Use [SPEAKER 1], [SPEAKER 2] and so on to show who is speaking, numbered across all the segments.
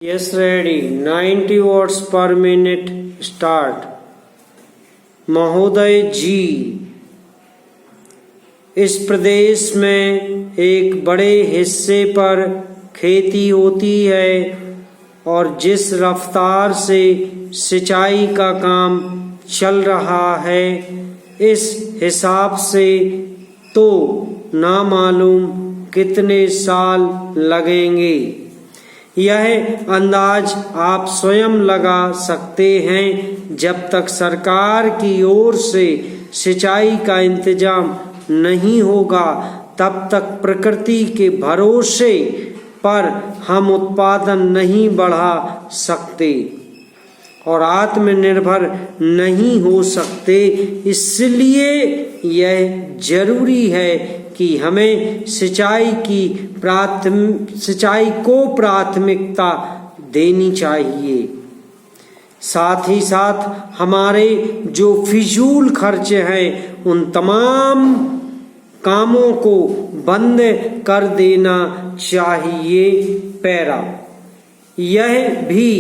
[SPEAKER 1] Yes, ready. 90 watts per minute. Start. महोदय जी, इस प्रदेश में एक बड़े हिस्से पर खेती होती है और जिस रफ्तार से सिंचाई का काम चल रहा है, इस हिसाब से तो ना मालूम कितने साल लगेंगे। यह अंदाज आप स्वयं लगा सकते हैं। जब तक सरकार की ओर से सिंचाई का इंतजाम नहीं होगा, तब तक प्रकृति के भरोसे पर हम उत्पादन नहीं बढ़ा सकते और आत्मनिर्भर नहीं हो सकते। इसलिए यह जरूरी है कि हमें सिंचाई को प्राथमिकता देनी चाहिए। साथ ही साथ हमारे जो फिजूल खर्च हैं, उन तमाम कामों को बंद कर देना चाहिए। पैरा यह भी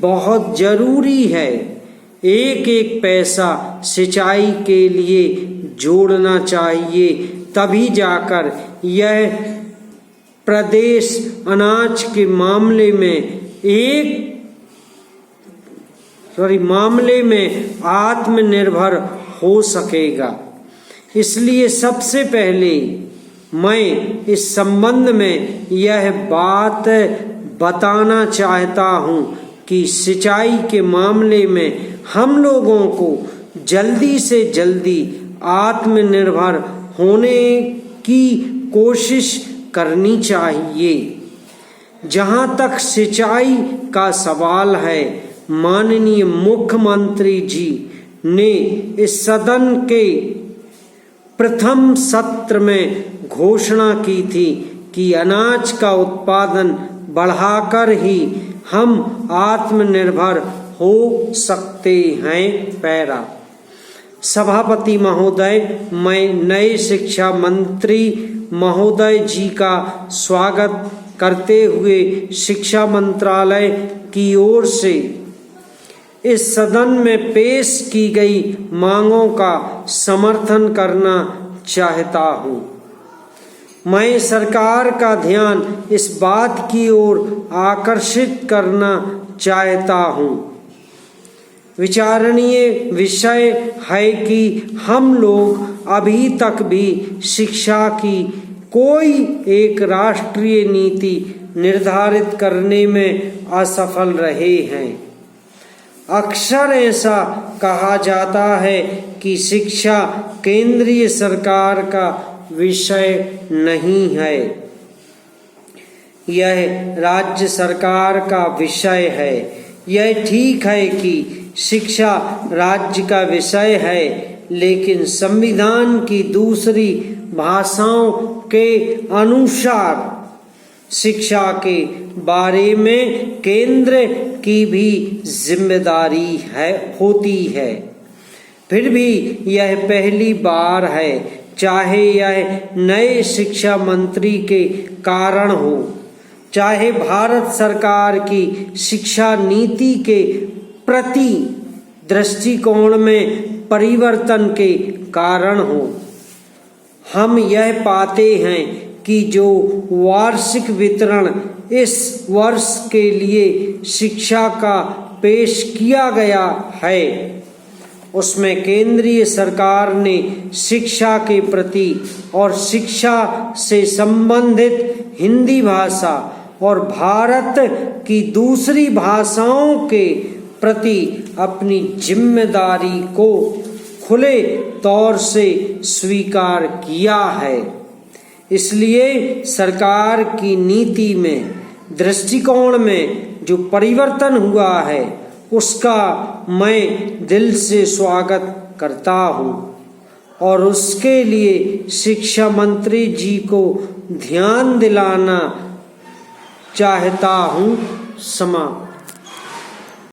[SPEAKER 1] बहुत जरूरी है। एक एक पैसा सिंचाई के लिए जोड़ना चाहिए, तभी जाकर यह प्रदेश अनाज के मामले में आत्मनिर्भर हो सकेगा। इसलिए सबसे पहले मैं इस संबंध में यह बात बताना चाहता हूँ कि सिंचाई के मामले में हम लोगों को जल्दी से जल्दी आत्मनिर्भर होने की कोशिश करनी चाहिए। जहाँ तक सिंचाई का सवाल है, माननीय मुख्यमंत्री जी ने इस सदन के प्रथम सत्र में घोषणा की थी कि अनाज का उत्पादन बढ़ाकर ही हम आत्मनिर्भर हो सकते हैं। पैरा सभापति महोदय, मैं नए शिक्षा मंत्री महोदय जी का स्वागत करते हुए शिक्षा मंत्रालय की ओर से इस सदन में पेश की गई मांगों का समर्थन करना चाहता हूँ। मैं सरकार का ध्यान इस बात की ओर आकर्षित करना चाहता हूँ। विचारणीय विषय है कि हम लोग अभी तक भी शिक्षा की कोई एक राष्ट्रीय नीति निर्धारित करने में असफल रहे हैं। अक्सर ऐसा कहा जाता है कि शिक्षा केंद्रीय सरकार का विषय नहीं है, यह राज्य सरकार का विषय है। यह ठीक है कि शिक्षा राज्य का विषय है, लेकिन संविधान की दूसरी भाषाओं के अनुसार शिक्षा के बारे में केंद्र की भी जिम्मेदारी होती है। फिर भी यह पहली बार है, चाहे यह नए शिक्षा मंत्री के कारण हो, चाहे भारत सरकार की शिक्षा नीति के प्रति दृष्टिकोण में परिवर्तन के कारण हो। हम यह पाते हैं कि जो वार्षिक वितरण इस वर्ष के लिए शिक्षा का पेश किया गया है, उसमें केंद्रीय सरकार ने शिक्षा के प्रति और शिक्षा से संबंधित हिंदी भाषा और भारत की दूसरी भाषाओं के प्रति अपनी जिम्मेदारी को खुले तौर से स्वीकार किया है। इसलिए सरकार की नीति में, दृष्टिकोण में जो परिवर्तन हुआ है, उसका मैं दिल से स्वागत करता हूँ और उसके लिए शिक्षा मंत्री जी को ध्यान दिलाना चाहता हूँ। समाप्त।